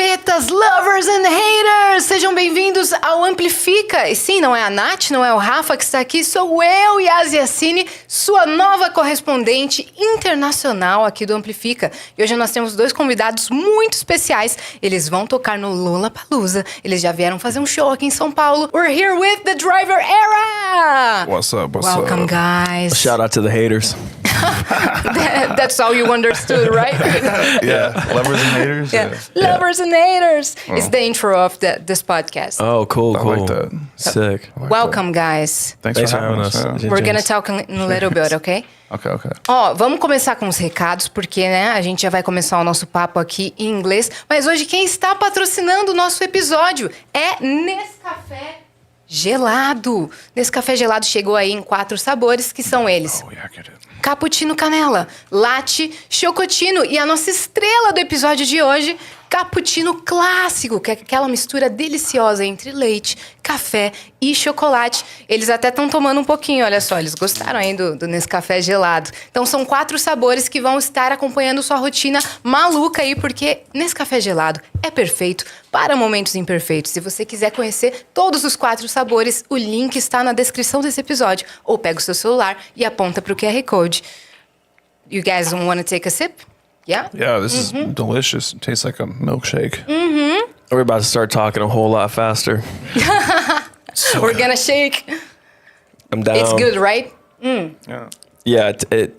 Tretas, lovers and haters! Sejam bem-vindos ao Amplifica. E sim, não é a Nath, não é o Rafa que está aqui, sou eu, Yas Yassine, sua nova correspondente internacional aqui do Amplifica. E hoje nós temos dois convidados muito especiais. Eles vão tocar no Lollapalooza. Eles já vieram fazer um show aqui em São Paulo. We're here with the Driver Era! What's up? Welcome, guys. Shout out to the haters. That's all you understood, right? Yeah, lovers and haters. Yeah. Lovers and haters. It's the intro of this podcast. Oh, cool. I like that. Sick. I like Welcome, guys. Thanks for having us. Yeah. We're gonna talk in a little bit, okay? Okay. Ó, vamos começar com os recados, porque, né, a gente já vai começar o nosso papo aqui em inglês. Mas hoje quem está patrocinando o nosso episódio é Nescafé Gelado. Nescafé Gelado chegou aí em 4 sabores, que são eles: Oh, yeah, I get it. cappuccino canela, latte, chocotino e a nossa estrela do episódio de hoje, cappuccino clássico, que é aquela mistura deliciosa entre leite, café e chocolate. Eles até estão tomando um pouquinho, olha só, eles gostaram aí do Nescafé gelado. Então são 4 sabores que vão estar acompanhando sua rotina maluca aí, porque Nescafé gelado é perfeito para momentos imperfeitos. Se você quiser conhecer todos os 4 sabores, o link está na descrição desse episódio. Ou pega o seu celular e aponta para o QR Code. You guys want to take a sip? Yeah? Yeah, this is delicious. It tastes like a milkshake. We're about to start talking a whole lot faster. We're gonna shake. I'm down. It's good, right? Yeah. Yeah.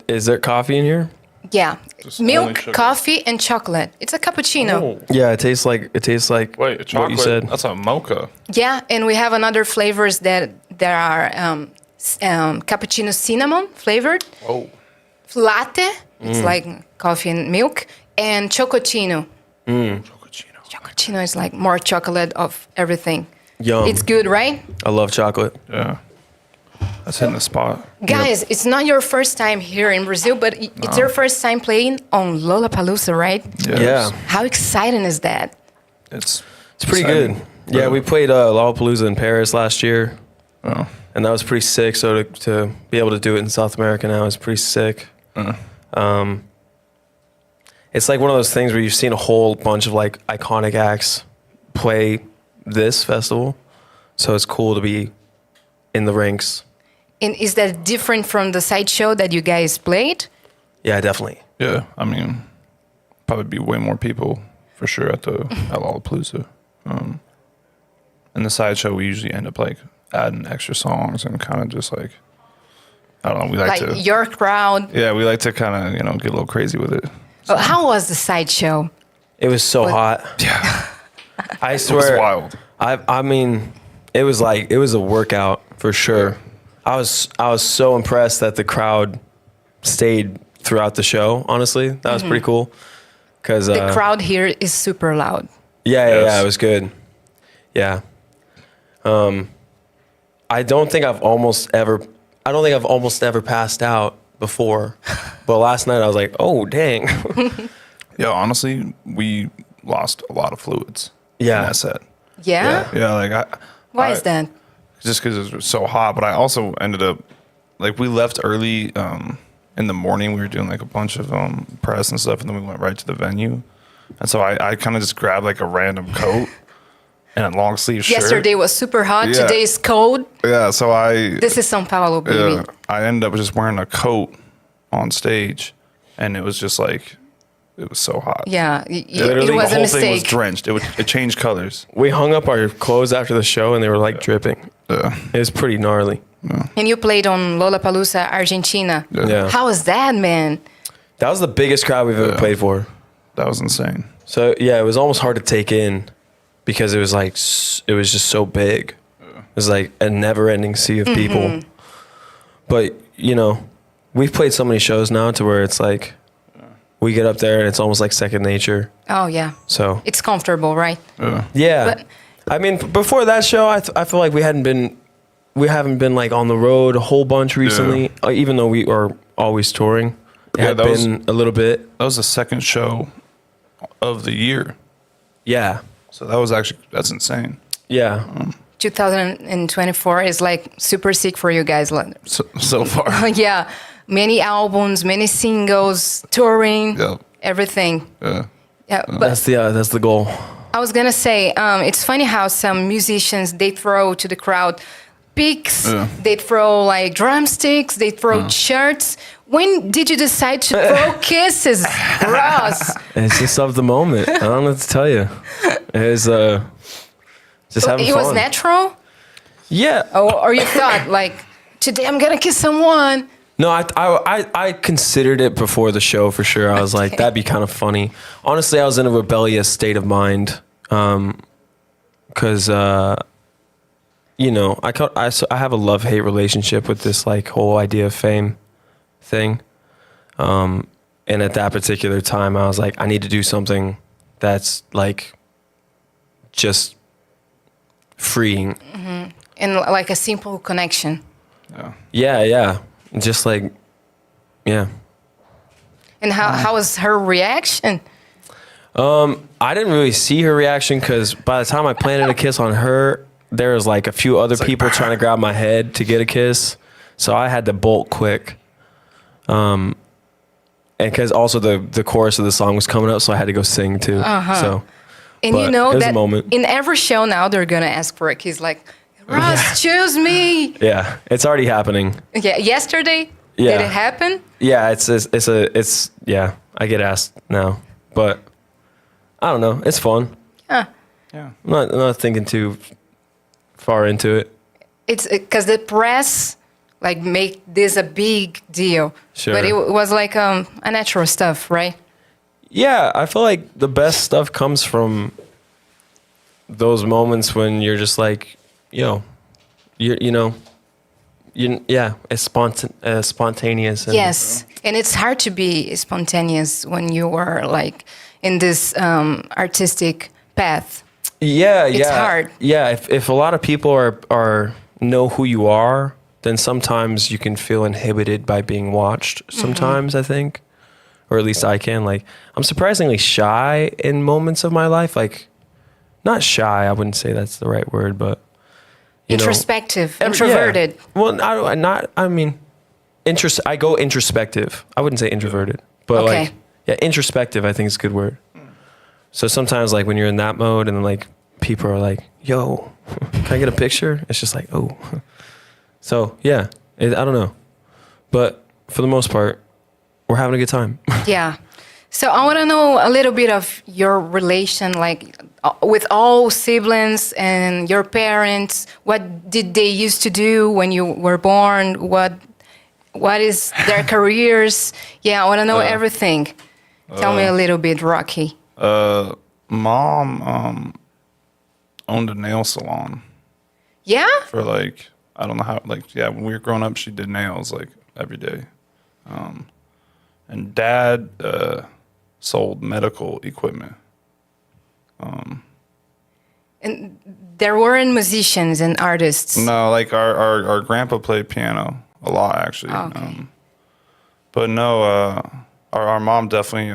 Is there coffee in here? Yeah. Just only Milk, sugar. coffee, and chocolate. It's a cappuccino. Oh. Yeah. It tastes like Wait, what chocolate? you said. That's a mocha. Yeah, and we have another flavors that there are cappuccino cinnamon flavored, Oh. latte, it's like coffee and milk, and chocotino. Chococino. Chocotino is like more chocolate of everything. Yum. It's good, right? I love chocolate. Yeah. That's hitting the spot. Guys, it's not your first time here in Brazil, but it's your first time playing on Lollapalooza, right? Yes. Yeah. How exciting is that? It's Pretty exciting. good. Yeah, we played Lollapalooza in Paris last year, Oh. and that was pretty sick. So to be able to do it in South America now is pretty sick. It's like one of those things where you've seen a whole bunch of like iconic acts play this festival, so it's cool to be in the rinks. And is that different from the sideshow that you guys played? Yeah, definitely. Yeah, I mean, probably be way more people for sure at Lollapalooza. In the sideshow, we usually end up like adding extra songs and kind of just like, I don't know, we like to. Your crowd. Yeah, we like to kind of, get a little crazy with it. Oh, how was the sideshow? It was so hot. Yeah, I it was swear. wild. I mean, it was a workout for sure. I was so impressed that the crowd stayed throughout the show. Honestly, that was pretty cool. Cause The crowd here is super loud. yeah, it was good. Yeah. I don't think I've almost ever passed out before, but last night I was like, oh dang. Yeah, honestly, we lost a lot of fluids. Yeah. in that set. Yeah? Yeah, like Why is that? Just because it was so hot. But I also ended up like we left early in the morning. We were doing like a bunch of press and stuff, and then we went right to the venue. And so I kind of just grabbed like a random coat and a long sleeve shirt. Yesterday was super hot. Yeah. Today is cold. Yeah, so This is São Paulo, baby. I ended up just wearing a coat on stage, and it was just like it was so hot. Yeah, Literally, it was The a whole thing was mistake. drenched. It changed colors. We hung up our clothes after the show and they were like dripping. Yeah. It was pretty gnarly. And you played on Lollapalooza, Argentina. Yeah. How was that, man? That was the biggest crowd we've ever played for. That was insane. So yeah, it was almost hard to take in because it was like it was just so big. It was like a never-ending sea of people. But we've played so many shows now to where it's like we get up there and it's almost like second nature. Oh, yeah. So It's comfortable, right? yeah, But- I mean, before that show, I feel like we haven't been like on the road a whole bunch recently. Even though we are always touring, it had been a little bit. That was the second show of the year. Yeah, So that's insane. yeah. 2024 is like super sick for you guys. So far. Yeah, many albums, many singles, touring, Yeah. everything. Yeah. Yeah, but That's the goal. I was gonna say, it's funny how some musicians, they throw to the crowd picks, they throw like drumsticks, they throw shirts. When did you decide to throw kisses, Ross? It's just of the moment. I don't know what to tell you. It was just having fun. It was natural? Yeah. Or you thought like, today I'm gonna kiss someone? No, I considered it before the show for sure. I was like, that'd be kind of funny. Honestly, I was in a rebellious state of mind, because you know, I have a love-hate relationship with this like whole idea of fame thing, and at that particular time, I was like, I need to do something that's like just freeing, And like a simple connection. Yeah. Just like, yeah. And how was her reaction? I didn't really see her reaction because by the time I planted a kiss on her, there was like a few other people trying to grab my head to get a kiss. So I had to bolt quick. And because also the chorus of the song was coming up, so I had to go sing too. So, And you know that moment. in every show now, they're going to ask for a kiss. Like, Ross, choose me. Yeah, it's already happening. Yeah, yesterday, did it happen? Yeah, it's yeah, I get asked now, but I don't know. It's fun. Yeah. Yeah. I'm not thinking too far into it. It's because the press like make this a big deal. Sure. But it was like a natural stuff, right? Yeah, I feel like the best stuff comes from those moments when you're just like, yeah, it's spontaneous. And, Yes, and it's hard to be spontaneous when you are like in this artistic path. Yeah, It's hard. Yeah, if a lot of people are know who you are, then sometimes you can feel inhibited by being watched. Sometimes I think, or at least I can. Like, I'm surprisingly shy in moments of my life. Like, not shy. I wouldn't say that's the right word, but Introspective, introverted. Yeah. Well, I mean, I go introspective. I wouldn't say introverted, but Okay. introspective. I think is a good word. So sometimes, like when you're in that mode, and like people are like, "Yo, can I get a picture?" It's just like, oh. So yeah, I don't know, but for the most part, we're having a good time. Yeah. So I want to know a little bit of your relation, like with all siblings and your parents. What did they used to do when you were born? What is their careers? Yeah, I want to know everything. Tell me a little bit, Rocky. Mom owned a nail salon. Yeah? For like, I don't know how, like, yeah, when we were growing up, she did nails like every day. And Dad sold medical equipment. And there weren't musicians and artists. No, like our grandpa played piano a lot, actually. Oh, okay. But no, our mom definitely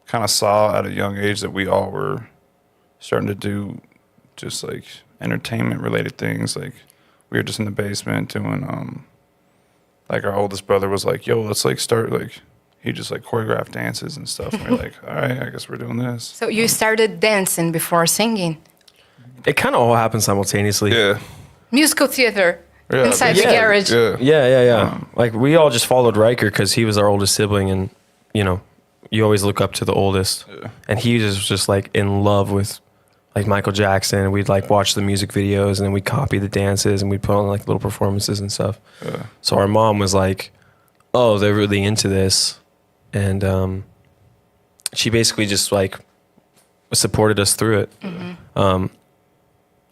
kind of saw at a young age that we all were starting to do just like entertainment related things. Like we were just in the basement doing like our oldest brother was like, yo, let's like start like, he just like choreographed dances and stuff. And we're like, all right, I guess we're doing this. So you started dancing before singing. It kind of all happened simultaneously. Yeah. Musical theater Yeah, inside the yeah, garage. Yeah. Yeah. Like we all just followed Riker because he was our oldest sibling, and you always look up to the oldest. Yeah. And he was just like in love with like Michael Jackson. We'd like watch the music videos, and then we'd copy the dances, and we'd put on like little performances and stuff. Yeah. So our mom was like, "Oh, they're really into this," and she basically just like supported us through it.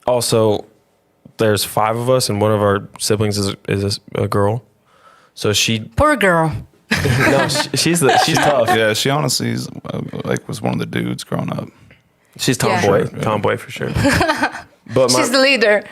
Also, there's 5 of us, and one of our siblings is a girl. So she Poor girl. no, she's tough. Yeah, she honestly is, like was one of the dudes growing up. She's Yeah. tomboy, Yeah. tomboy for sure. But She's the leader.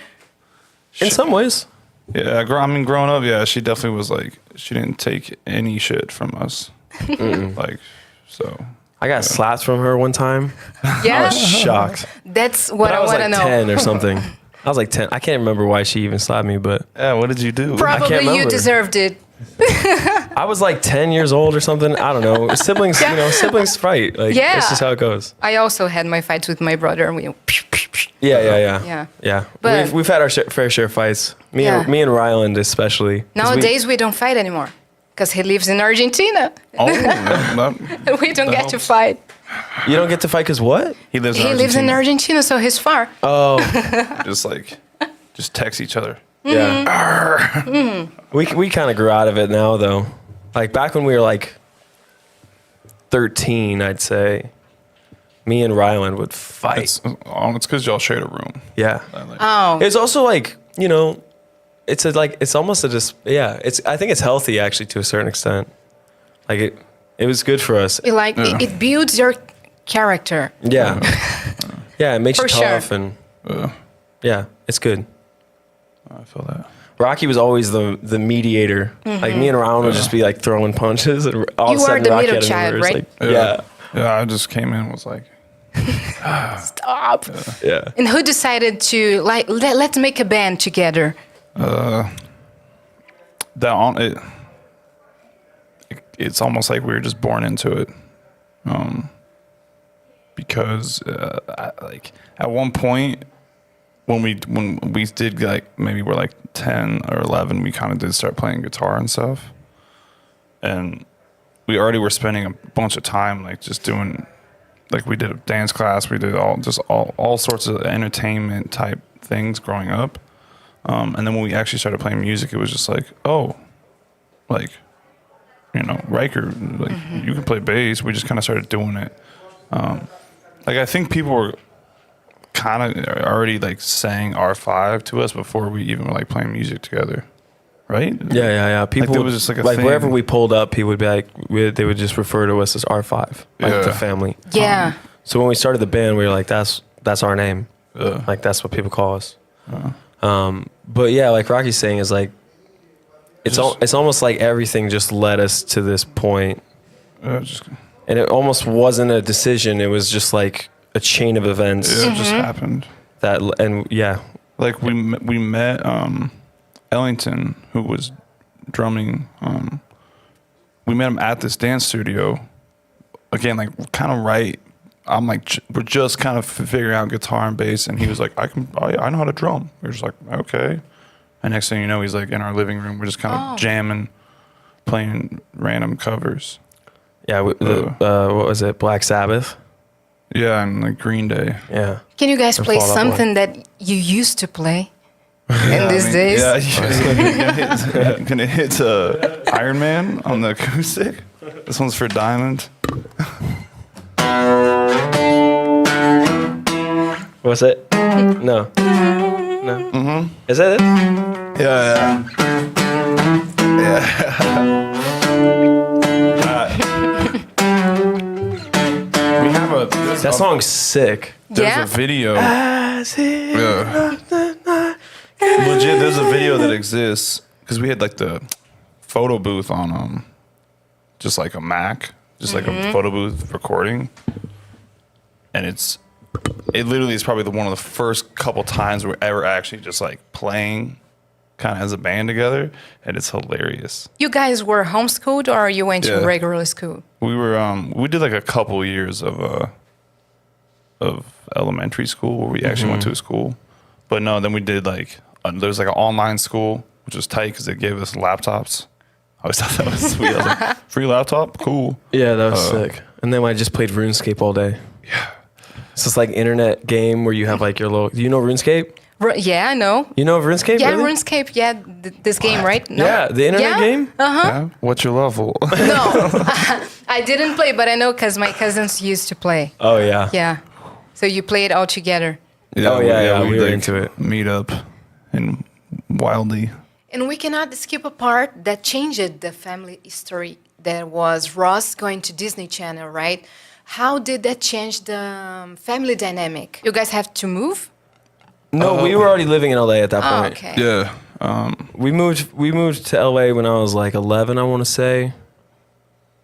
in some ways, Yeah, growing up, yeah, she definitely was like, she didn't take any shit from us. Like, so. I got slapped from her one time. I Yeah? was shocked. That's what But I was want to like know. 10 or something. I was like 10. I can't remember why she even slapped me, but Yeah, what did you do? Probably you remember. deserved it. I was like 10 years old or something. I don't know. Siblings, you know, siblings fight. Like, it's just how it goes. I also had my fights with my brother. And Yeah. But We've had our fair share of fights. Me and Ryland especially. Nowadays we don't fight anymore because he lives in Argentina. Oh, We don't get to fight. You don't get to fight because what? He lives in Argentina, so he's far. Oh. just text each other. Yeah. We kind of grew out of it now, though. Like back when we were like 13, I'd say, me and Ryland would fight. It's because y'all shared a room. Yeah. Oh. It's also like, you know, it's almost I think it's healthy actually to a certain extent. Like it was good for us. It builds your character. Yeah. Yeah, it makes you For tough sure. and yeah, it's good. I feel that. Rocky was always the mediator. Like me and Ryland would just be like throwing punches and all of a You are sudden the Rocky middle had child, reverse, right? Like, Yeah, I just came in and was like, Stop. Yeah. And who decided to let's make a band together? It's almost like we were just born into it, because at one point when we did like maybe we're like 10 or 11, we kind of did start playing guitar and stuff, and we already were spending a bunch of time like just doing, like we did a dance class, we did all sorts of entertainment type things growing up, and then when we actually started playing music, it was just like, oh, like, you know, Riker, like you can play bass. We just kind of started doing it. Like I think people were kind of already like saying R5 to us before we even were like playing music together, right? Yeah. People it was just like a like thing. wherever we pulled up, people would be like, they would just refer to us as R5, like the family. Yeah. So when we started the band, we were like, that's our name. Like that's what people call us. But yeah, like Rocky's saying is like, it's almost like everything just led us to this point. And it almost wasn't a decision. It was just like a chain of events. It just happened. Like we met Ellington, who was drumming. We met him at this dance studio. Again, like kind of right. I'm like, we're just kind of figuring out guitar and bass, and he was like, I know how to drum. We're just like, okay. And next thing you know, he's like in our living room. We're just kind of jamming, playing random covers. Yeah, what was it? Black Sabbath? Yeah, and like Green Day. Yeah. Can you guys play Fall Out Boy. something that you used to play in these days? Yeah, can it hit Iron Man on the acoustic? This one's for Diamond. What's it? No. Mm-hmm. Is that it? Yeah. We have That song's sick. There's a video. Legit, there's a video that exists because we had like the photo booth on just like a Mac, just like a photo booth recording, and it literally is probably one of the first couple times we're ever actually just like playing kind of as a band together, and it's hilarious. You guys were homeschooled or you went to regular school? We were we did like a couple years of elementary school where we actually went to a school, but no, then we did like there was like an online school, which was tight because they gave us laptops. I always thought that was sweet. I was like, free laptop, cool. Yeah, that was sick. And then I just played RuneScape all day. Yeah. It's this like internet game where you have like your little. Do you know RuneScape? Yeah, I know. You know RuneScape? Yeah, really? RuneScape. Yeah, this game, right? No? Yeah, the internet game. Yeah? What's your level? No, I didn't play, but I know because my cousins used to play. Oh yeah. Yeah. So you play it all together. We were like, into it. Meet up and wildly. And we cannot skip a part that changed the family history. That was Ross going to Disney Channel, right? How did that change the family dynamic? You guys have to move? No, we were already living in LA at that Oh, point. okay. Yeah. We moved to LA when I was like 11, I want to say,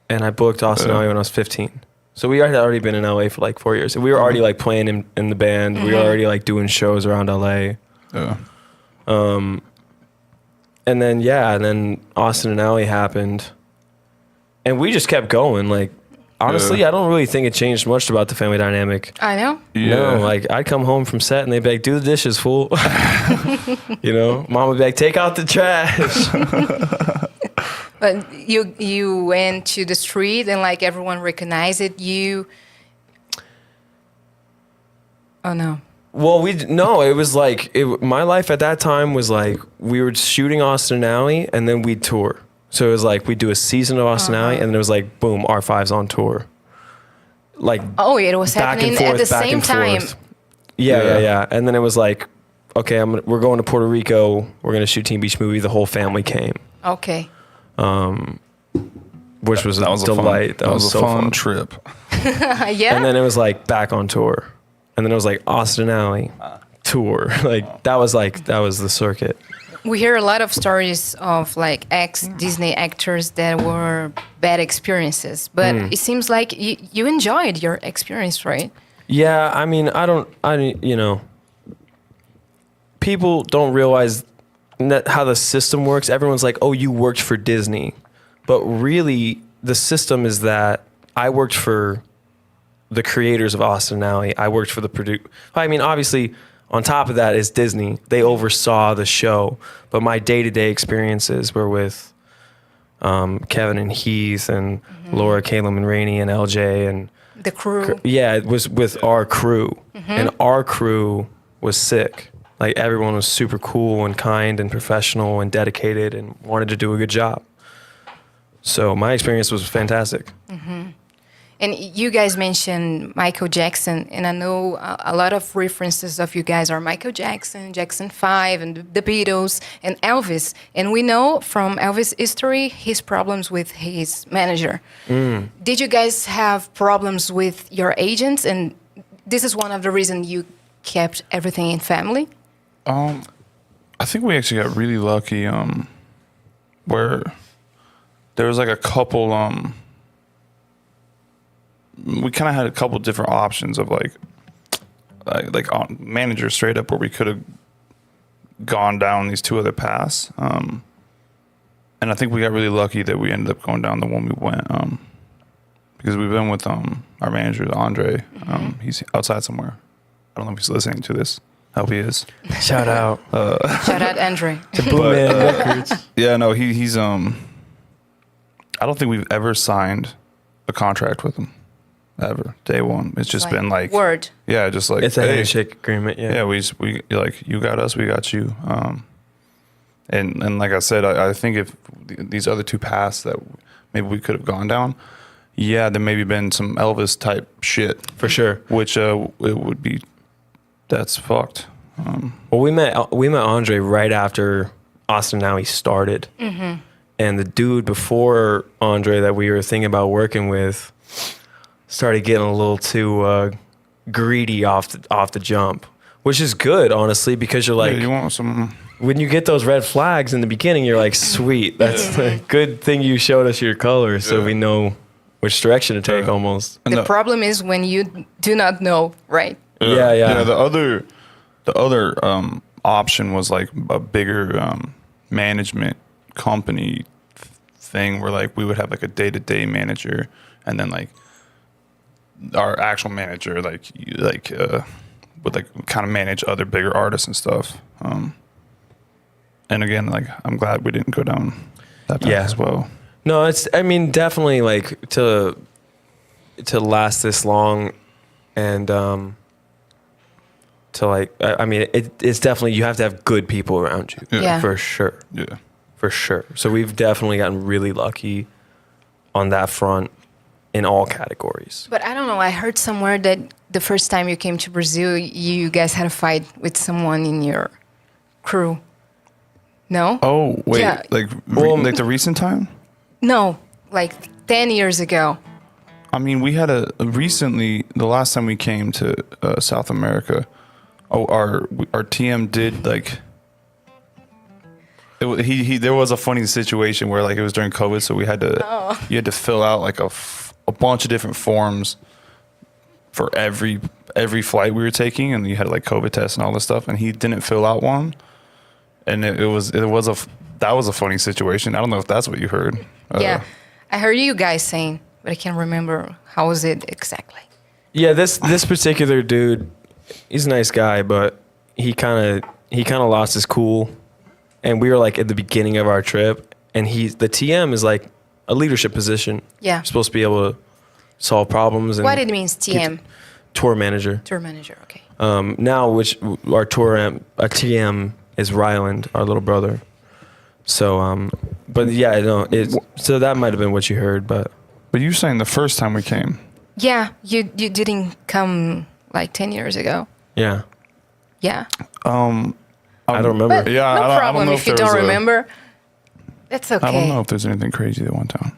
and I booked Austin LA when I was 15. So we had already been in LA for like 4 years. And we were already like playing in the band. We were already like doing shows around LA. Yeah. and then Austin and Ally happened, and we just kept going. Like, honestly, I don't really think it changed much about the family dynamic. I know. No, like I'd come home from set and they'd be like, "Do the dishes, fool." You know, Mom would be like, "Take out the trash." But you went to the street and like everyone recognized it. Oh no. Well, it was like my life at that time was like we were shooting Austin and Ally, and then we'd tour. So it was like we'd do a season of Austin and Ally, and then it was like boom, R5's on tour. Like it was happening at the same time. Yeah. And then it was like, okay, we're going to Puerto Rico. We're gonna shoot Teen Beach Movie. The whole family came. Okay. Which was a delight. That was a so fun trip. Yeah. And then it was like back on tour. And then it was like Austin and Ally tour. Like that was the circuit. We hear a lot of stories of like ex-Disney actors that were bad experiences, but it seems like you enjoyed your experience, right? Yeah, I mean, people don't realize how the system works. Everyone's like, oh, you worked for Disney. But really, the system is that I worked for the creators of Austin and Ally. I worked for the producer. I mean, obviously, on top of that is Disney. They oversaw the show. But my day-to-day experiences were with Kevin and Heath and Laura, Caleb, and Rainey and LJ and the crew. Yeah, it was with our crew. And our crew was sick. Like everyone was super cool and kind and professional and dedicated and wanted to do a good job. So my experience was fantastic. And you guys mentioned Michael Jackson, and I know a lot of references of you guys are Michael Jackson, Jackson 5, and the Beatles, and Elvis. And we know from Elvis' history, his problems with his manager. Did you guys have problems with your agents? And this is one of the reasons you kept everything in family? I think we actually got really lucky where there was like a couple... we kind of had a couple different options of like on manager straight up where we could have gone down these two other paths. And I think we got really lucky that we ended up going down the one we went, because we've been with our manager, Andre. He's outside somewhere. I don't know if he's listening to this. I hope he is. Shout out. Shout out, Andre. To Blue Man Records. Yeah, no, he's I don't think we've ever signed a contract with him. Ever. Day one. It's just been like word. Yeah, just like it's a handshake agreement. Yeah, we like, you got us, we got you. And like I said, I think if these other two paths that maybe we could have gone down, there maybe been some Elvis type shit for sure. Which it would be, that's fucked. Well, we met Andre right after Austin and Ally started, and the dude before Andre that we were thinking about working with started getting a little too greedy off the jump, which is good, honestly, because you're like, you want some. When you get those red flags in the beginning, you're like, sweet, that's a good thing you showed us your colors, so we know which direction to take almost. The problem is when you do not know, right? Yeah. The other option was like a bigger management company thing where like we would have like a day-to-day manager, and then like our actual manager would like kind of manage other bigger artists and stuff. And again, like I'm glad we didn't go down that path as well. No, definitely like to last this long and to like, it's definitely, you have to have good people around you. Yeah. For sure. Yeah. For sure. So we've definitely gotten really lucky on that front in all categories. But I don't know, I heard somewhere that the first time you came to Brazil, you guys had a fight with someone in your crew. No? Oh, wait. Yeah. Like the recent time? No, like 10 years ago. I mean, we had recently, the last time we came to South America, our TM did like, there was a funny situation where like it was during COVID, so we had to, you had to fill out like a bunch of different forms for every flight we were taking, and you had like COVID tests and all this stuff, and he didn't fill out one, and it was that was a funny situation. I don't know if that's what you heard. Yeah, I heard you guys saying, but I can't remember how was it exactly. Yeah, this particular dude, he's a nice guy, but he kind of lost his cool, and we were like at the beginning of our trip, and the TM is like a leadership position. Yeah. You're supposed to be able to solve problems. And What it means, TM? Tour manager. Tour manager, okay. Now, which our TM is Ryland, our little brother. So, but yeah, no, so that might have been what you heard, but you saying the first time we came. Yeah, you didn't come like 10 years ago. yeah, Yeah. I don't remember. But Yeah, no I don't problem know if if you there don't was remember. That's okay. I don't know if there's anything crazy that went down.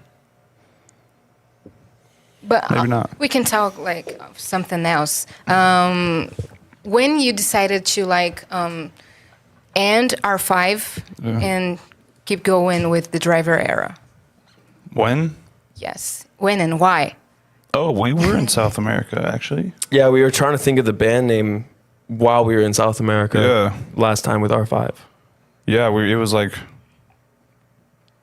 But Maybe not. We can talk like of something else. When you decided to like end R5 and keep going with the driver era. When? Yes. When and why? Oh, we were in South America, actually. Yeah, we were trying to think of the band name while we were in South America. Yeah. Last time with R5. Yeah, it was like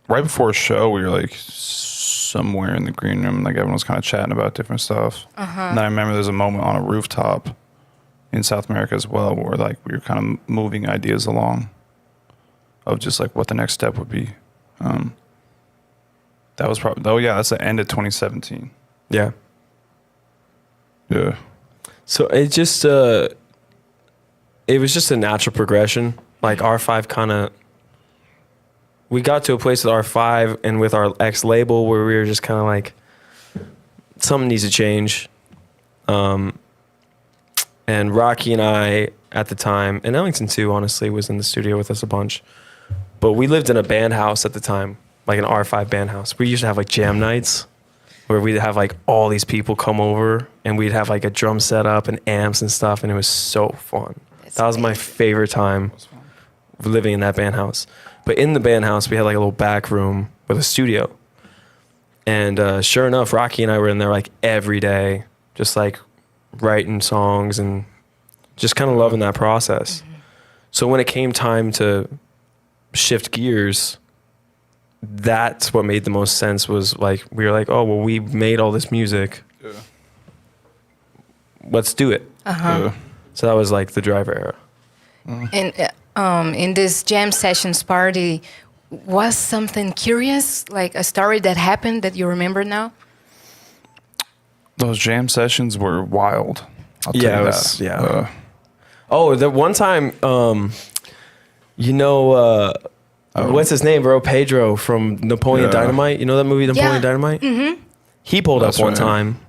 right before a show. We were like somewhere in the green room, like everyone was kind of chatting about different stuff. And I remember there's a moment on a rooftop in South America as well, where like we were kind of moving ideas along of just like what the next step would be. That was probably that's the end of 2017. Yeah. Yeah. So it was just a natural progression. Like R5 kind of, we got to a place with R5 and with our ex label where we were just kind of like, something needs to change. And Rocky and I at the time, and Ellington too, honestly, was in the studio with us a bunch. But we lived in a band house at the time, like an R5 band house. We used to have like jam nights where we'd have like all these people come over and we'd have like a drum set up and amps and stuff. And it was so fun. That was my favorite time living in that band house. But in the band house, we had like a little back room with a studio. And sure enough, Rocky and I were in there like every day, just like writing songs and just kind of loving that process. So when it came time to shift gears, that's what made the most sense. Was like, we were like, oh, well, we made all this music. Yeah. Let's do it. Yeah. So that was like the driver era. And in this jam sessions party, was something curious, like a story that happened that you remember now? Those jam sessions were wild. I'll tell Yeah, you it that. was, yeah. Oh, the one time, what's his name, bro? Pedro from Napoleon Yeah. Dynamite. You know that movie, Napoleon Yeah. Dynamite? Mm-hmm. He pulled That's up one right. time,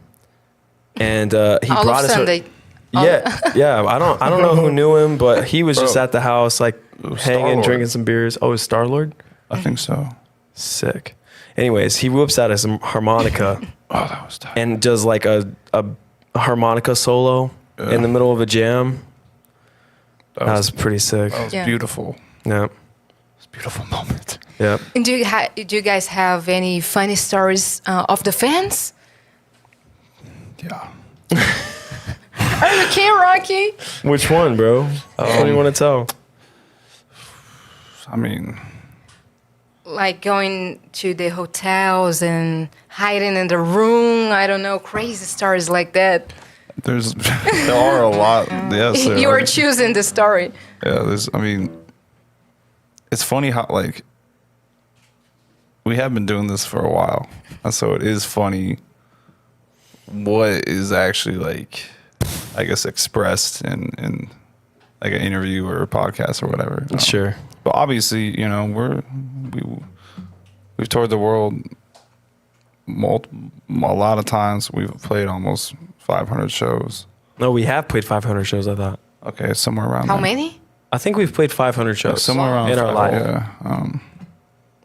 and he All brought of us. Sunday. Yeah. I don't know who knew him, but he was just Bro. at the house, like hanging, Star-Lord. drinking some beers. Oh, it was Star-Lord? I think so. Sick. Anyways, he whoops out his harmonica Oh, that was tight. and does like a harmonica solo in the middle of a jam. That was pretty sick. That was Yeah. beautiful. Yeah. It's a beautiful moment. Yeah. And do you guys have any funny stories of the fans? Yeah. Are you okay, Rocky? Which one, bro? What do you want to tell? I mean, Like going to the hotels and hiding in the room. I don't know, crazy stories like that. there are a lot. Yes, there You are. are choosing the story. Yeah, it's funny how like we have been doing this for a while, and so it is funny what is actually like, I guess, expressed in like an interview or a podcast or whatever. Sure. But obviously, we've toured the world a lot of times. We've played almost 500 shows. No, we have played 500 shows, I thought. Okay, somewhere around How there. many? I think we've played 500 shows Somewhere around in our 500, life. Yeah.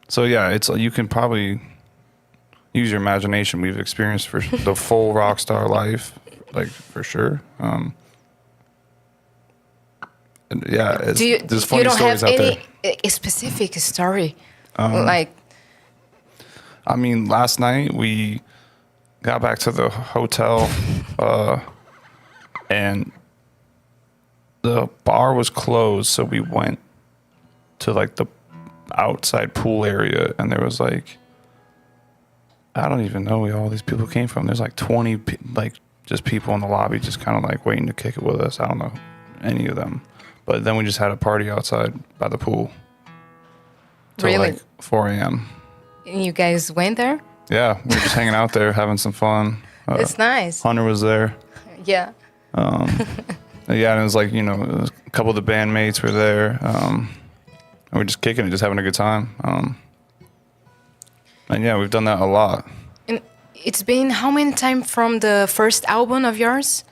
So yeah, it's you can probably use your imagination. We've experienced for the full rock star life, like for sure. And yeah, there's funny you don't stories have out any there. specific story? Like, I mean, last night we got back to the hotel, and the bar was closed, so we went to like the outside pool area, and there was like, I don't even know where all these people came from. There's like 20 just people in the lobby just kind of like waiting to kick it with us. I don't know any of them. But then we just had a party outside by the pool. Till Really? like 4 a.m. And you guys went there? Yeah, we were just hanging out there, having some fun. It's nice. Hunter was there. Yeah. Yeah, and it was like, you know, a couple of the bandmates were there. And we're just kicking it, just having a good time. And yeah, we've done that a lot. And it's been how many time from the first album of yours?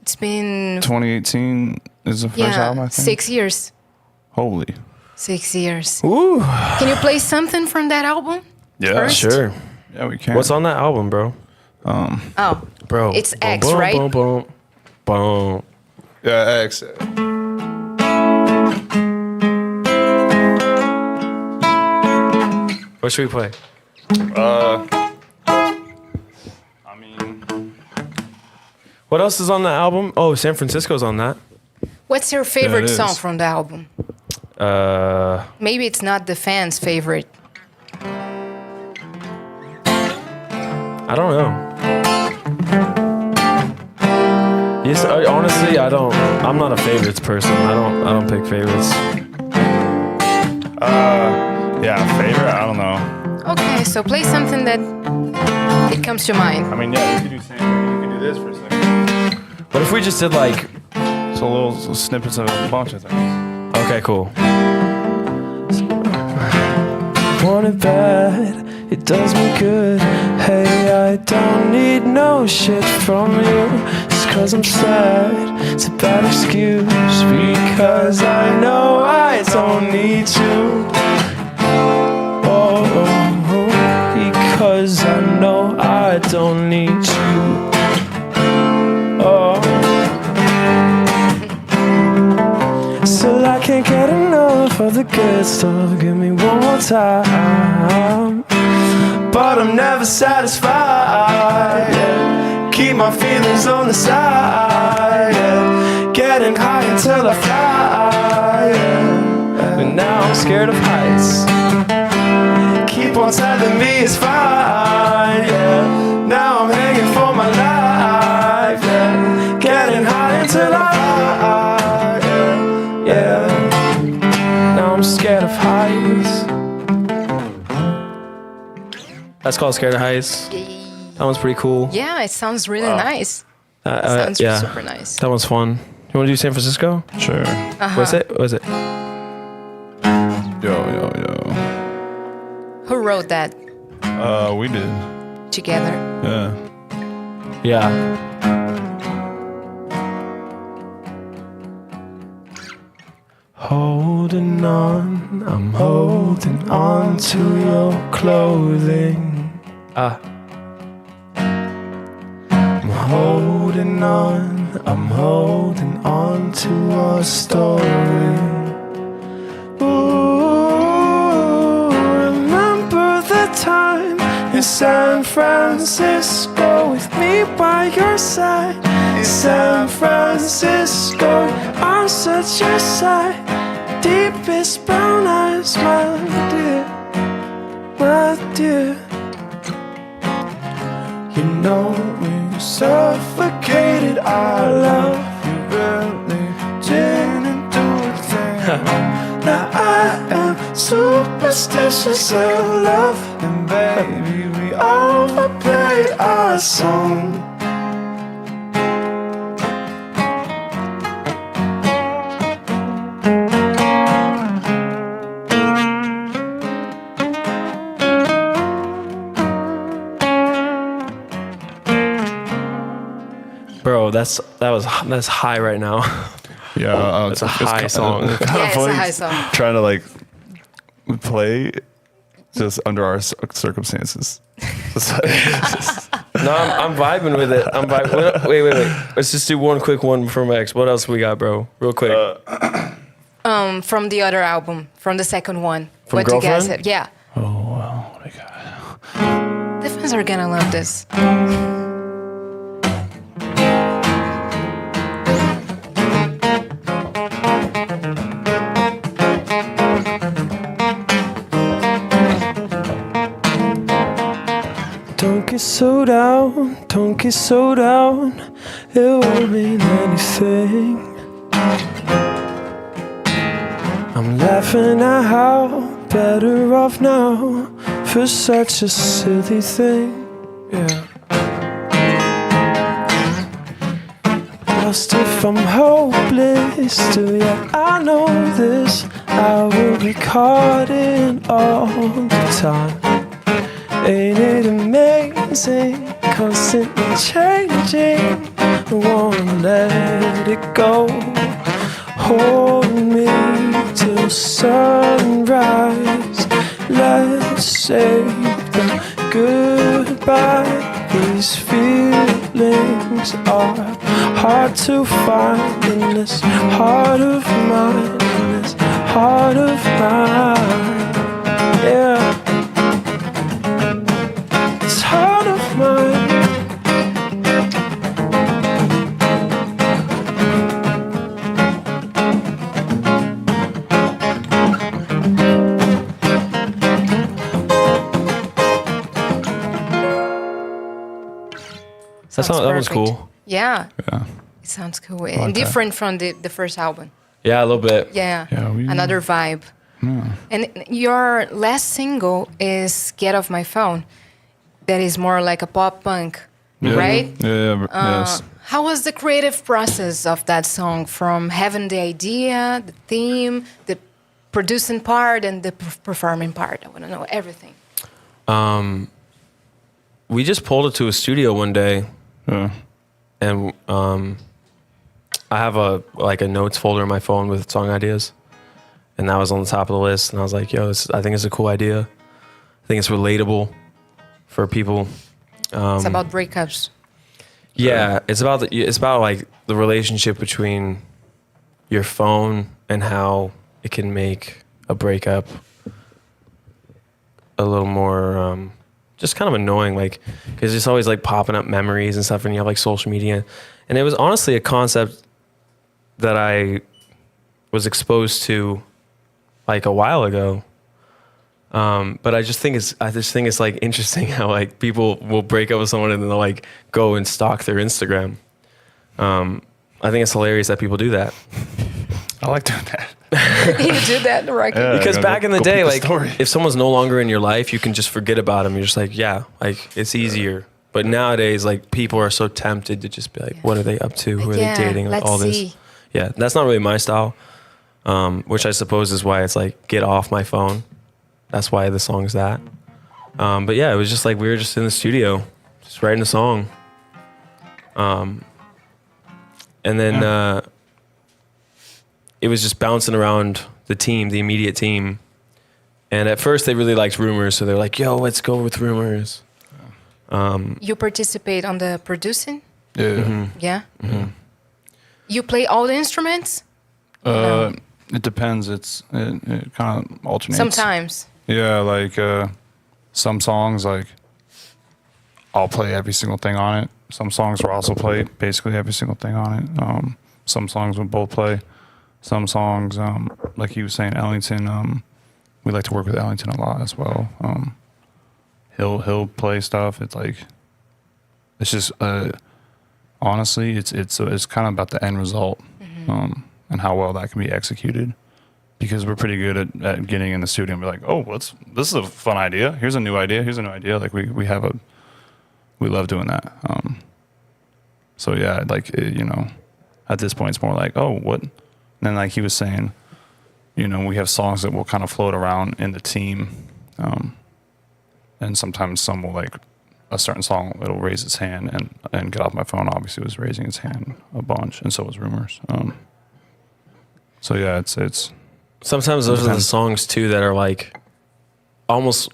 It's been 2018 is the first album, I think. 6 years. Holy. 6 years. Ooh. Can you play something from that album? Yeah, First? Sure. Yeah, we can. What's on that album, bro? Oh, Bro. It's boom, X, boom, right? Boom, boom, boom. Yeah, X. What should we play? I mean, What else is on the album? Oh, San Francisco's on that. what's your favorite it song is. from the album? Maybe it's not the fans' favorite. I don't know. Yes, honestly, I'm not a favorites person. I don't pick favorites. yeah, favorite? I don't know. Okay, so play something that it comes to mind. I mean, yeah, you could do Sandra, you could do this for a second. What if we just did like, So little snippets of a bunch of things. okay, cool. Want it bad, it does me good. Hey, I don't need no shit from you. Just cause I'm sad, it's a bad excuse. Because I know I don't need you. Oh, because I know I don't need you. Oh. Still I can't get enough of the good stuff. Give me one more time. But I'm never satisfied, yeah. Keep my feelings on the side, yeah. Getting high until I fly, yeah. And now I'm scared of heights. Keep on telling me it's fine, yeah. Now I'm hanging for my life, yeah. Getting high until I fly, yeah. Now I'm scared of heights. That's called Scared of Heights. That one's pretty cool. Yeah, it sounds really nice. Sounds yeah. super nice. That one's fun. You want to do San Francisco? Sure. What's it? What is it? Yo. Who wrote that We did. together? Yeah. Yeah. Holding on, I'm holding on to your clothing. I'm holding on to our story. Ooh, remember the time in San Francisco with me by your side. In San Francisco, I'm such your side. Deepest brown eyes, my dear, my dear. You know we suffocated our love. You really didn't do a thing. Now I am superstitious of love, and baby, we overplayed our song. Bro, that's high right now. Yeah, It's a high song. Yeah, it's a high song. Trying to like play just under our circumstances. No, I'm vibing with it. I'm vibing. Wait. Let's just do one quick one from X. What else we got, bro? Real quick. From the other album, from the second one. From what do you guys Girlfriend? have? Yeah. Oh wow, what do we got? The fans are gonna love this. don't get so down, it won't mean anything. I'm laughing at how better off now for such a silly thing. Yeah. Lost if I'm hopeless, still yeah, I know this. I will be caught in all the time. Ain't it amazing, constantly changing? I wanna let it go. Hold me till sunrise. Let's save the goodbye. These feelings are hard to find in this heart of mine, in this heart of mine. Yeah, this heart of mine. That was cool. Yeah. It sounds cool. And different from the first album. Yeah, a little bit. Yeah. Another vibe. Yeah. And your last single is Get Off My Phone. That is more like a pop punk, right? Yeah, yes. How was the creative process of that song, from having the idea, the theme, the producing part, and the performing part? I want to know everything. We just pulled it to a studio one day. Yeah. And I have a notes folder on my phone with song ideas, and that was on the top of the list. And I was like, "Yo, I think it's a cool idea. I think it's relatable for people." It's about breakups. Yeah, it's about like the relationship between your phone and how it can make a breakup a little more. Just kind of annoying, like, because it's always like popping up memories and stuff, and you have like social media. And it was honestly a concept that I was exposed to like a while ago. But I just think it's like interesting how like people will break up with someone and then they'll like go and stalk their Instagram. I think it's hilarious that people do that. I like doing that. You did that, right? Yeah, because back in the day, like, story. if someone's no longer in your life, you can just forget about them. You're just like, yeah, like, it's easier. But nowadays, like, people are so tempted to just be like, what are they up to? Who are they dating? Like, all this. Yeah, that's not really my style, which I suppose is why it's like, get off my phone. That's why the song's that. But yeah, it was just like, we were just in the studio, just writing a song. And then... it was just bouncing around the team, the immediate team. And at first they really liked Rumors, so they're like, yo, let's go with Rumors. You participate on the producing? Yeah. Mm-hmm. Yeah? Mm-hmm. You play all the instruments? It depends. It kind of alternates. Sometimes. Yeah, like some songs, like I'll play every single thing on it. Some songs will also play basically every single thing on it. Some songs will both play. Some songs, like he was saying, Ellington, we like to work with Ellington a lot as well. He'll play stuff. It's like, it's just, honestly, it's kind of about the end result, and how well that can be executed. Because we're pretty good at getting in the studio and be like, oh, this is a fun idea. Here's a new idea. Like we love doing that. So yeah, like, at this point it's more like, oh, what? And then, like he was saying, we have songs that will kind of float around in the team. And sometimes some will, like, a certain song, it'll raise its hand. And Get Off My Phone obviously was raising its hand a bunch. And so was Rumors. So, yeah, it's... Sometimes those are the songs, too, that are, like, almost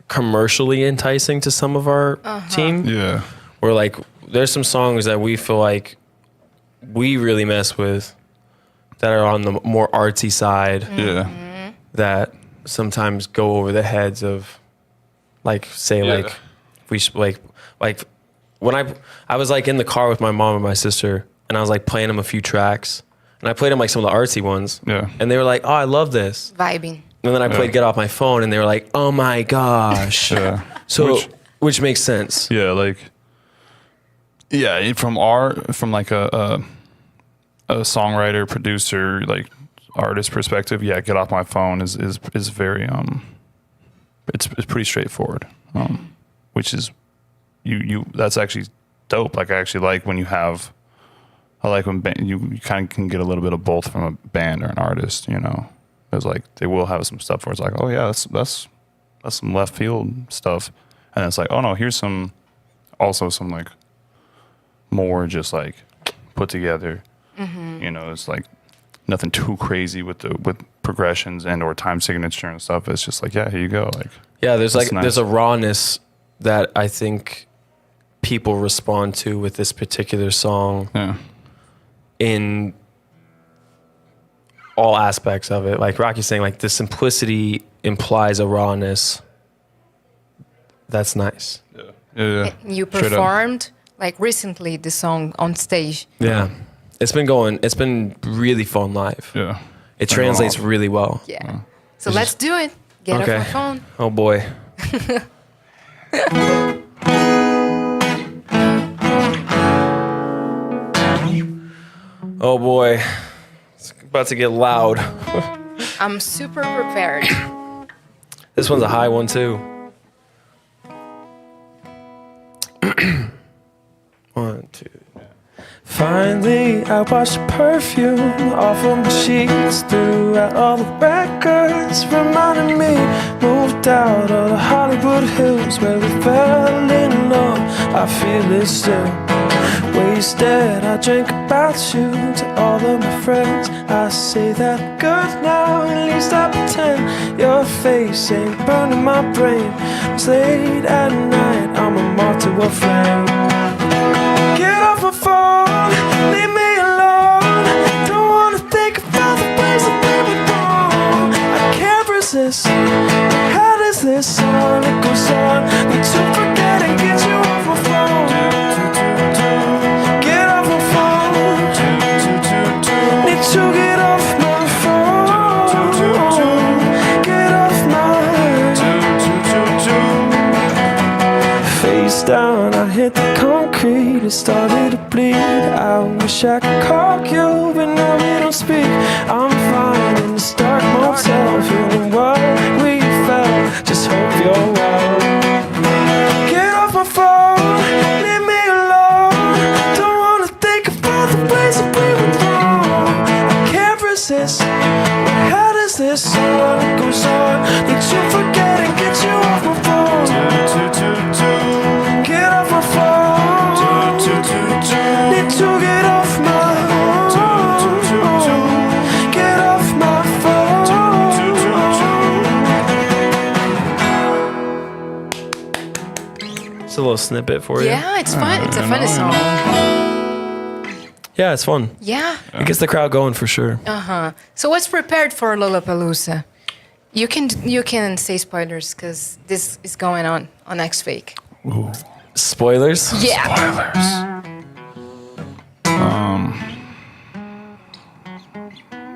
commercially enticing to some of our team. Yeah. Where, like, there's some songs that we feel like we really mess with that are on the more artsy side. Yeah. That sometimes go over the heads of, like, say, like, we like when I was like in the car with my mom and my sister, and I was like playing them a few tracks, and I played them like some of the artsy ones. Yeah. And they were like, oh, I love this. Vibing. And then I played Get Off My Phone, and they were like, oh my gosh. Yeah. So, which makes sense. Yeah, like Yeah, from like a songwriter, producer, like artist perspective, yeah, get off my phone is very it's pretty straightforward. Which is you that's actually dope. Like I actually like when you have when you kind of can get a little bit of both from a band or an artist, you know. It's like they will have some stuff where it's like, oh yeah, that's some left field stuff, and it's like, oh no, here's some like more just like put together. You know, it's like nothing too crazy with progressions and or time signature and stuff. It's just like, yeah, here you go. Like there's like nice. There's a rawness that I think people respond to with this particular song. Yeah. In all aspects of it. Like Rocky's saying, like the simplicity implies a rawness. That's nice. Yeah. You performed like recently the song on stage. Yeah. It's been really fun live. Yeah. It translates really well. Yeah. So let's do it. Get off my phone. Oh boy. Oh boy. It's about to get loud. I'm super prepared. This one's a high one too. 1, 2. Finally, I washed the perfume off of my sheets, threw out all the records, reminding me, moved out of the Hollywood hills where we fell in love. I feel it still. Wasted, I drink about you to all of my friends. I say that I'm good now, at least I pretend. Your face ain't burning my brain. It's late at night, I'm a moth to a flame. Get off my phone, leave me alone. Don't wanna think about the ways that we were wrong. I can't resist. How does this song? It goes on. Need to forget and get you off my phone. Get off my phone. Need to get off my phone. Get off my face down. I hit the concrete, it started to bleed. I wish I could call you, but now we don't speak. I'm fine in this dark motel, feeling what we felt. Just hope you're well. Get off my phone, leave me alone. Don't wanna think about the ways that we were wrong. I can't resist. How does this song? It goes on. Need to forget and get you off my phone. Get off my phone. Need to get off my phone. Get off my phone. It's a little snippet for you. Yeah, it's fun. It's a funny song. Yeah, it's fun. Yeah. It gets the crowd going for sure. So what's prepared for Lollapalooza? You can say spoilers because this is going on next week. Ooh. Spoilers? Yeah. Spoilers. I'm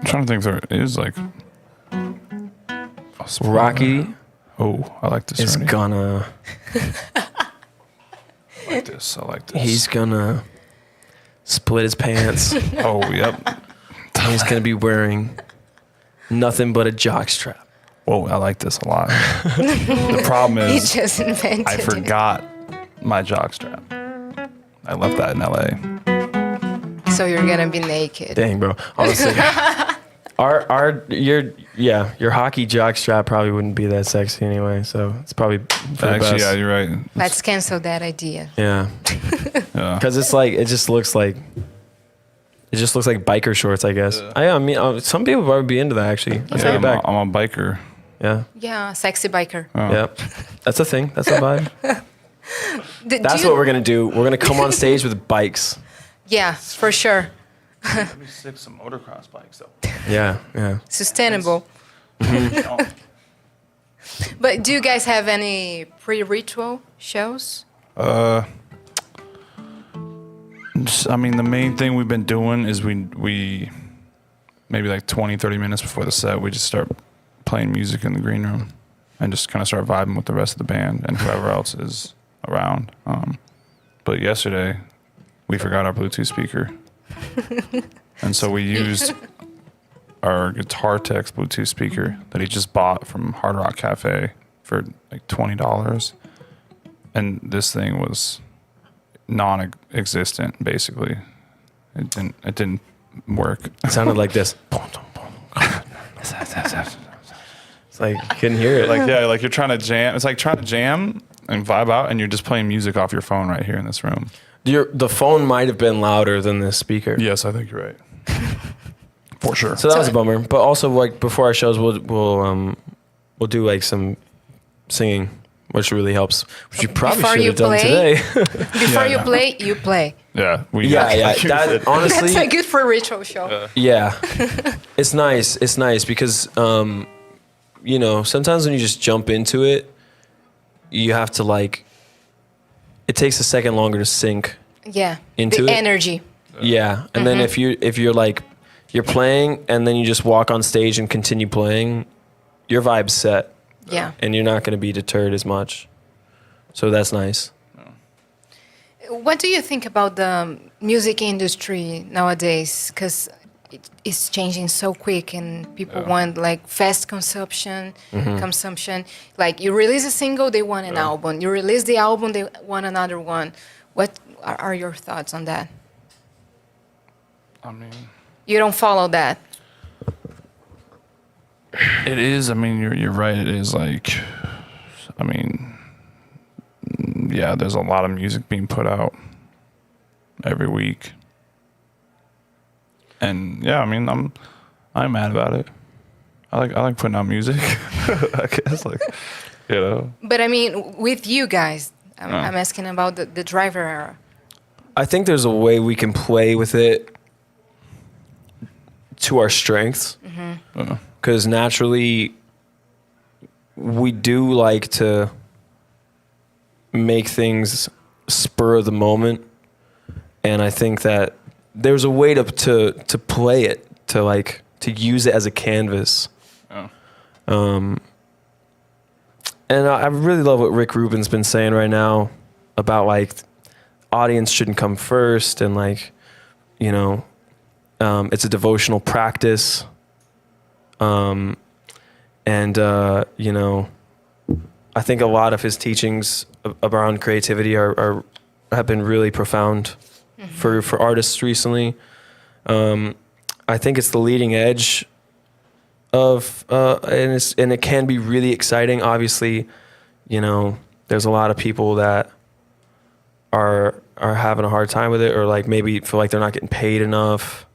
trying to think there is like a spoiler. Rocky Oh, I like this. is already. gonna. I like this. I like this. He's gonna split his pants. Oh, yep. He's gonna be wearing nothing but a jockstrap. Whoa, I like this a lot. The problem He is just invented I forgot my jockstrap. I left that in LA. it. So you're gonna be naked. Dang, bro. Honestly, your hockey jockstrap probably wouldn't be that sexy anyway. So it's probably for the Actually, best. yeah, you're right. Let's cancel that idea. Yeah, Yeah. because it's like it just looks like biker shorts, I guess. I mean, some people probably be into that. Actually, I take it back. I'm a biker. Yeah. Yeah, sexy biker. Oh. Yep. That's a thing. That's a vibe. Do That's you- what we're gonna do. We're gonna come on stage with bikes. Yeah, for sure. Let me save some motocross bikes though. Yeah, yeah. Sustainable. But do you guys have any pre-ritual shows? I mean, the main thing we've been doing is we maybe like 20, 30 minutes before the set, we just start playing music in the green room and just kind of start vibing with the rest of the band and whoever else is around. But yesterday, we forgot our Bluetooth speaker. And so we used our guitar tech's Bluetooth speaker that he just bought from Hard Rock Cafe for like $20. And this thing was non-existent, basically. It didn't work. It sounded like this. It's like you couldn't hear it. Like, yeah, like you're trying to jam. It's like trying to jam and vibe out, and you're just playing music off your phone right here in this room. The phone might have been louder than the speaker. Yes, I think you're right. For sure. So that was a bummer. But also, like before our shows, we'll do like some singing, which really helps. Which you probably should have done today. Before you play. Yeah. Yeah. That honestly, that's a good for ritual show. Yeah, it's nice. It's nice because you know, sometimes when you just jump into it, you have to like. It takes a second longer to sink. Yeah. Into the it. energy. Yeah, and then if you're like you're playing and then you just walk on stage and continue playing, your vibe's set. Yeah. And you're not going to be deterred as much. So that's nice. What do you think about the music industry nowadays? Because it's changing so quick, and people want like fast consumption. Like you release a single, they want an album. You release the album, they want another one. What are your thoughts on that? I mean, you don't follow that. It is. I mean, you're right. It is like, I mean, yeah. There's a lot of music being put out every week, and yeah. I mean, I'm mad about it. I like putting out music. I guess, like, you know. But I mean, with you guys, I'm asking about the driver era. I think there's a way we can play with it to our strengths. Because naturally, we do like to make things spur of the moment, and I think that there's a way to play it, to use it as a canvas. And I really love what Rick Rubin's been saying right now about like audience shouldn't come first, and like, you know, it's a devotional practice. You know, I think a lot of his teachings around creativity have been really profound for artists recently. I think it's the leading edge of, and it can be really exciting. Obviously, you know, there's a lot of people that are having a hard time with it, or like maybe feel like they're not getting paid enough.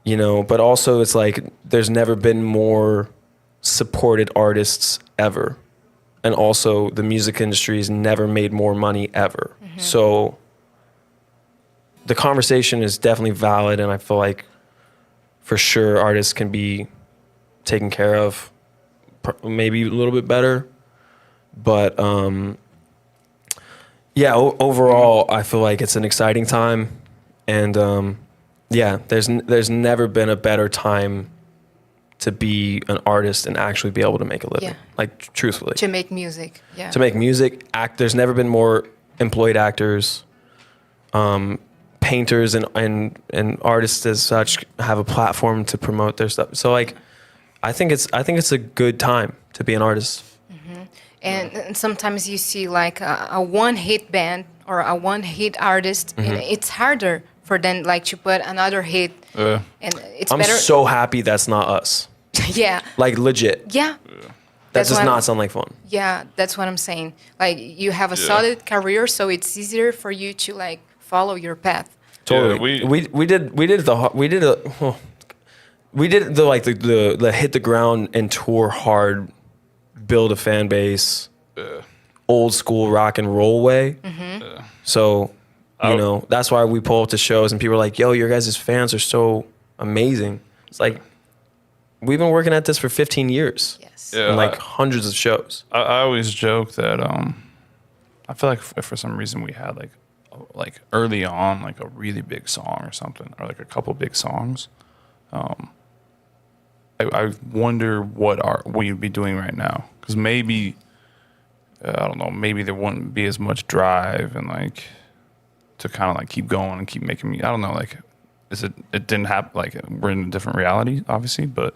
You know, but also it's like there's never been more supported artists ever. And also the music industry has never made more money ever. So the conversation is definitely valid, and I feel like for sure artists can be taken care of maybe a little bit better. But yeah, overall I feel like it's an exciting time, and yeah, there's never been a better time to be an artist and actually be able to make a living. Yeah. Like truthfully. To make music, yeah. To make music, there's never been more employed actors, painters and artists as such have a platform to promote their stuff. So like, I think it's a good time to be an artist. And sometimes you see like a one-hit band or a one-hit artist, and it's harder for them like to put another hit, and it's I'm better. so happy that's not us. Yeah. Like legit. Yeah. That does not sound like fun. Yeah, that's what I'm saying. Like you have a solid career, so it's easier for you to like follow your path. Totally. Yeah, we did the hit the ground and tour hard, build a fan base, old school rock and roll way. So, you know, that's why we pull up to shows and people are like, yo, your guys' fans are so amazing. It's like, we've been working at this for 15 years. Yes. Yeah, and like hundreds of shows. I always joke that I feel like if for some reason we had like early on like a really big song or something, or like a couple big songs, I wonder what we'd be doing right now, because maybe I don't know, maybe there wouldn't be as much drive and like to kind of like keep going and keep making me. I don't know, like it didn't happen. Like we're in a different reality, obviously, but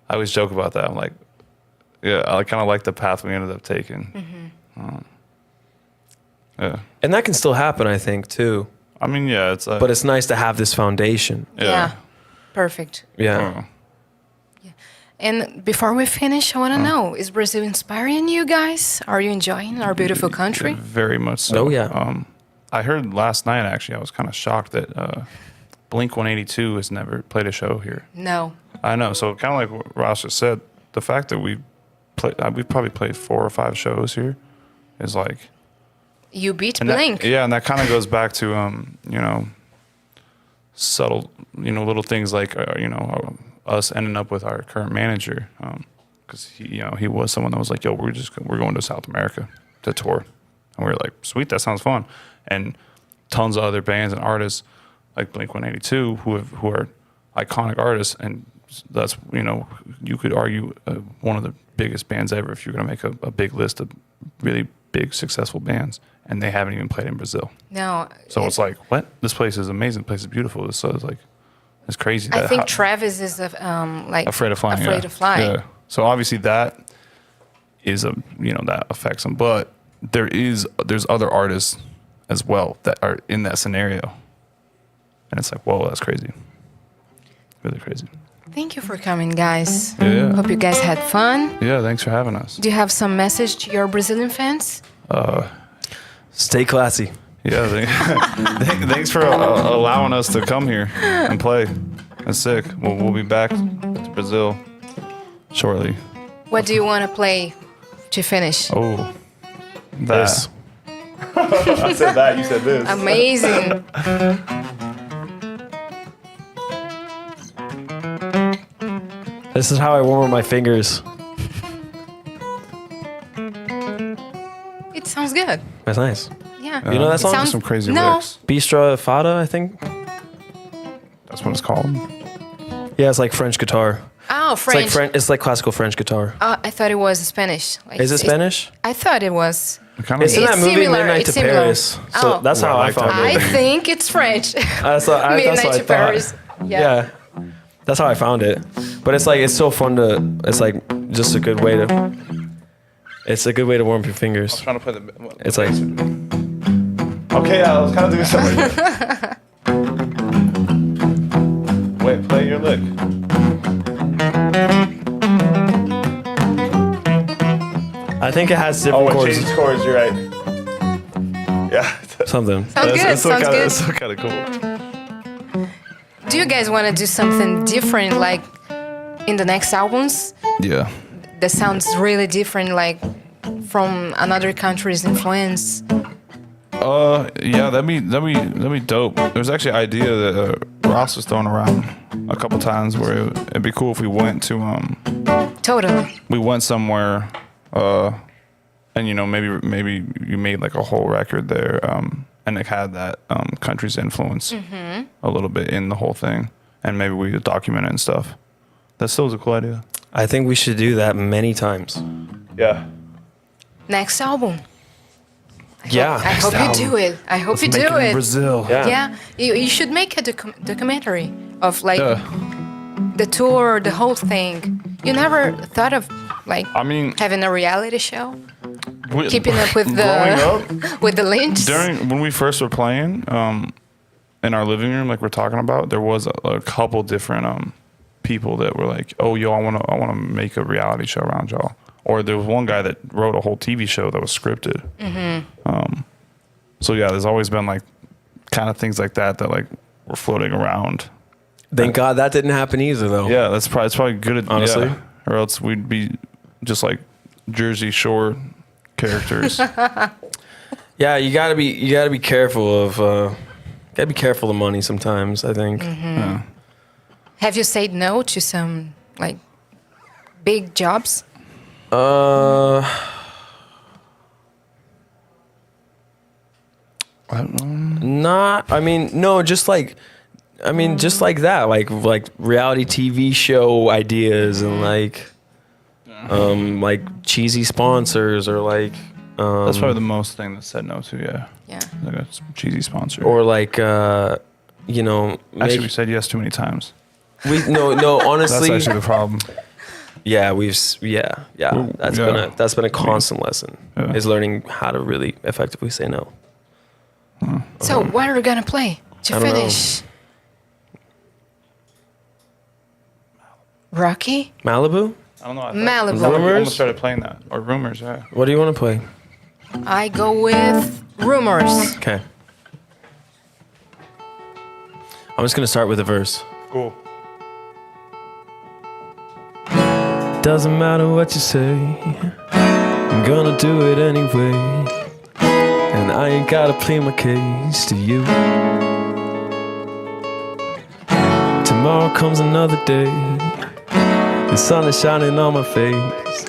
I always joke about that. I'm like, yeah, I kind of like the path we ended up taking. Yeah, And that can still happen, I think, too. I mean, yeah, it's But it's nice to have this foundation. Yeah. Perfect. Yeah. And before we finish, I want to know, is Brazil inspiring you guys? Are you enjoying our beautiful country? Very much so. Oh, yeah. I heard last night, actually, I was kind of shocked that Blink 182 has never played a show here. No. I know. So kind of like what Ross just said, the fact that we've probably played 4 or 5 shows here is like... You beat and Blink. And that kind of goes back to, you know, subtle, you know, little things like, you know, us ending up with our current manager. Because, he was someone that was like, yo, we're going to South America to tour. And we were like, sweet, that sounds fun. And tons of other bands and artists like Blink 182 who are iconic artists. And that's, you know, you could argue one of the biggest bands ever if you're going to make a big list of really big, successful bands. And they haven't even played in Brazil. No. So it's like, what? This place is amazing. The place is beautiful. So it's like, it's crazy. I think Travis is like afraid of flying. Afraid of flying. Yeah. So obviously that is that affects them. But there's other artists as well that are in that scenario. And it's like, whoa, that's crazy. Really crazy. Thank you for coming, guys. Yeah. Hope you guys had fun. Yeah, thanks for having us. Do you have some message to your Brazilian fans? Stay classy. Yeah, thanks for allowing us to come here and play. That's sick. We'll be back to Brazil shortly. What do you want to play to finish? Oh, This. I said that. You said this. Amazing. This is how I warm up my fingers. It sounds good. That's nice. Yeah. You know that It song? sounds- Some crazy No. licks. Bistra Fada, I think. That's what it's called. Yeah, it's like French guitar. Oh, French. It's like classical French guitar. I thought it was Spanish. Like, Is it Spanish? I thought it was. It kind It's in of. that It's movie similar, Midnight it's to similar. Paris. Oh. So that's how Well, I I like found that it. I think it's French. That's what I Midnight to thought. Paris. Yeah. That's how I found it. But it's like it's so fun to. It's like just a good way to. It's a good way to warm up your fingers. Trying to play the. It's like Okay, I was kind of doing something. Wait, play your lick. I think it has Oh, different it chords. changes chords. You're right. Yeah. Something. Sounds good. It's Sounds good. It's still kind of cool. Do you guys want to do something different, like in the next albums? Yeah. That sounds really different, like from another country's influence. Yeah, that'd be dope. There's actually an idea that Ross was throwing around a couple times where it'd be cool if we went to Totally. we went somewhere, and maybe you made like a whole record there, and it had that country's influence a little bit in the whole thing, and maybe we could document it and stuff. That still is a cool idea. I think we should do that many times. Yeah. Next album. Yeah. I hope you do it. I hope you do it. Brazil. Yeah. Yeah, you should make a documentary of like the tour, the whole thing. You never thought of like I mean, having a reality show, we- keeping up with growing the up, with the Lynch. when we first were playing in our living room, like we're talking about, there was a couple different people that were like, "Oh, yo, I want to make a reality show around y'all." Or there was one guy that wrote a whole TV show that was scripted. So yeah, there's always been like kind of things like that like were floating around. Thank God that didn't happen either, though. Yeah, it's probably good. Honestly. Yeah. Or else we'd be just like Jersey Shore characters. Yeah, you gotta be careful of the money sometimes. I think. Yeah. Have you said no to some like big jobs? Just like that, like reality TV show ideas and like cheesy sponsors or like That's probably the most thing that said no to. Yeah. Yeah. Like a cheesy sponsor. Or like, you know, actually, we said yes too many times. No. Honestly, That's actually the problem. Yeah, that's been a constant lesson. Yeah. Is learning how to really effectively say no. So what are we gonna play to I don't know. finish? Rocky? Malibu? I don't know. Malibu. I Rumors? almost started playing that. Or Rumors, yeah. What do you want to play? I go with Rumors. Okay. I'm just gonna start with a verse. Cool. Doesn't matter what you say, I'm gonna do it anyway. And I ain't gotta plead my case to you. Tomorrow comes another day. The sun is shining on my face.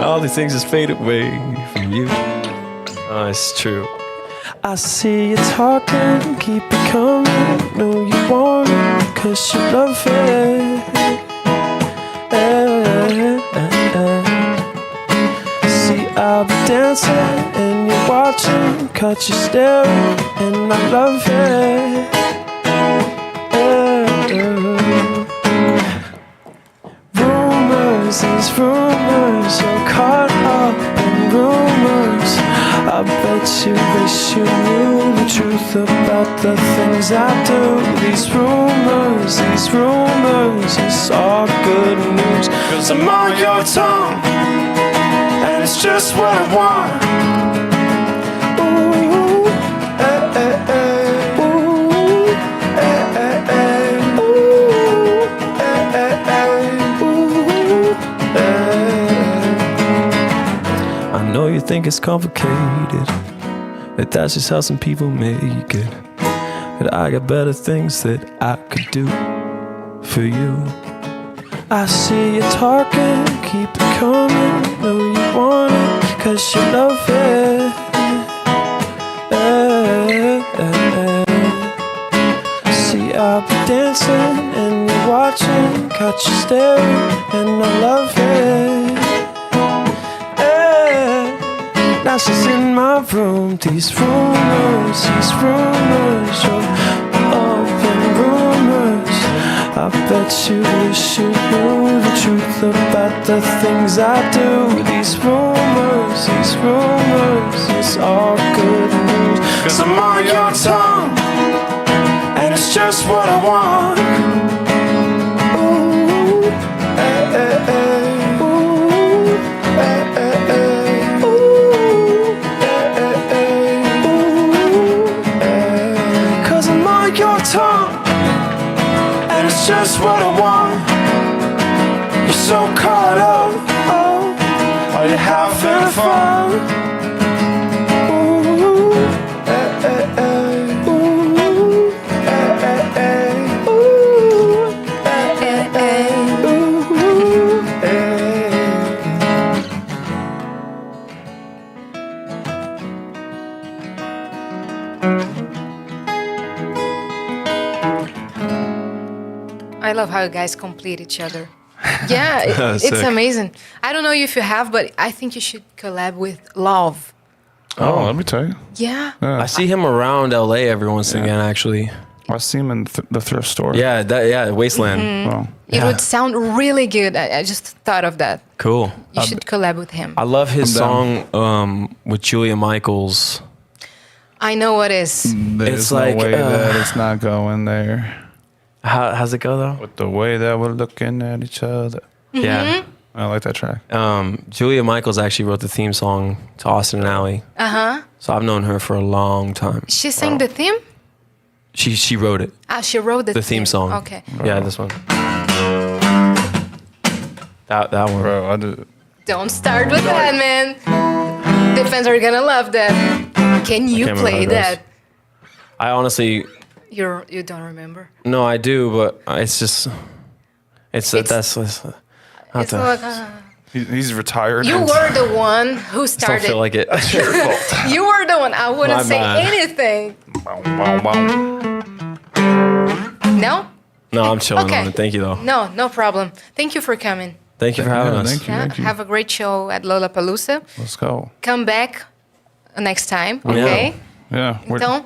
All these things just fade away from you. Oh, it's true. I see you talking, keep it coming. Know you want it, 'cause you love it. See, I'll be dancing and you're watching, caught you staring, and I love it. Rumors, these rumors, you're caught up in rumors. I bet you wish you knew the truth about the things I do. These rumors, it's all good news. 'Cause I'm on your tongue, and it's just what I want. Ooh, eh, eh, eh. Ooh, eh, eh, eh. Ooh, eh, eh, eh. Ooh, eh. I know you think it's complicated, but that's just how some people make it. But I got better things that I could do for you. I see you talking, keep it coming. Know you want it, 'cause you love it. See, I'll be dancing and you're watching, got you staring, and I love it. Now she's in my room, these rumors, you're up in rumors. I bet you wish you knew the truth about the things I do. These rumors, it's all good news. 'Cause I'm on your tongue, and it's just what I want. Ooh, eh, eh, eh. Ooh, eh, eh, eh. Ooh, eh, eh, eh. Ooh, eh. 'Cause I'm on your tongue, and it's just what I want. You're so caught up, oh, are you having fun? Ooh, eh, eh, eh. Ooh, eh, eh, eh. Ooh, eh, eh, eh. Ooh, eh. I love how you guys complete each other. Yeah, it's Sick. amazing. I don't know if you have, but I think you should collab with Love. Oh, let me tell you. Yeah. I see him around LA every once and again, actually. I see him in the thrift store. Yeah, Wasteland. Well, It would sound really good. I just thought of that. Cool. You should collab with him. I love his I'm song with Julia Michaels. I know what is. there's It's no like, way that it's not going there. How's it go though? With the way that we're looking at each other. Yeah. I like that track. Julia Michaels actually wrote the theme song to Austin and Ally. Uh-huh. So I've known her for a long time. She sang the theme? She wrote it. Ah, she wrote The theme song. Okay. Yeah, this one. That one. Bro, I do. Don't start with that, man. The fans are gonna love that. Can you can't play remember how it that? I honestly, You don't remember? no, I do, but it's just, that's It's like, He's retired. you were the one who don't started. feel like it. Your fault. You were the one. I wouldn't My say bad. anything. Bow, bow, bow. No? No, I'm chilling Okay. on it. Thank you though. No problem. Thank you for coming. Thank you for having us. Thank you. Yeah, Thank you. have a great show at Lollapalooza. Let's go. Come back next time, okay? Yeah. Então,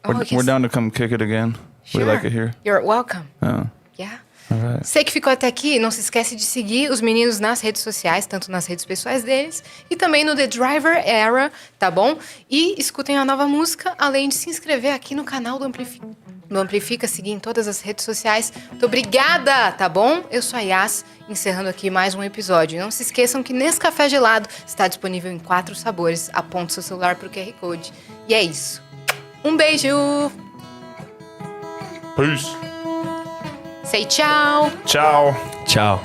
We're down to come kick it again. Sure. We like it here. You're welcome. Yeah. Yeah. All right. Você que ficou até aqui, não se esquece de seguir os meninos nas redes sociais, tanto nas redes pessoais deles e também no The Driver Era, tá bom? E escutem a nova música, além de se inscrever aqui no canal do Amplifica, seguir em todas as redes sociais. Muito obrigada, tá bom? Eu sou a Yas, encerrando aqui mais um episódio. Não se esqueçam que Nescafé gelado está disponível em 4 sabores. Aponte seu celular pro QR Code. E é isso. Um beijo! Peace. Say tchau! Ciao. Ciao.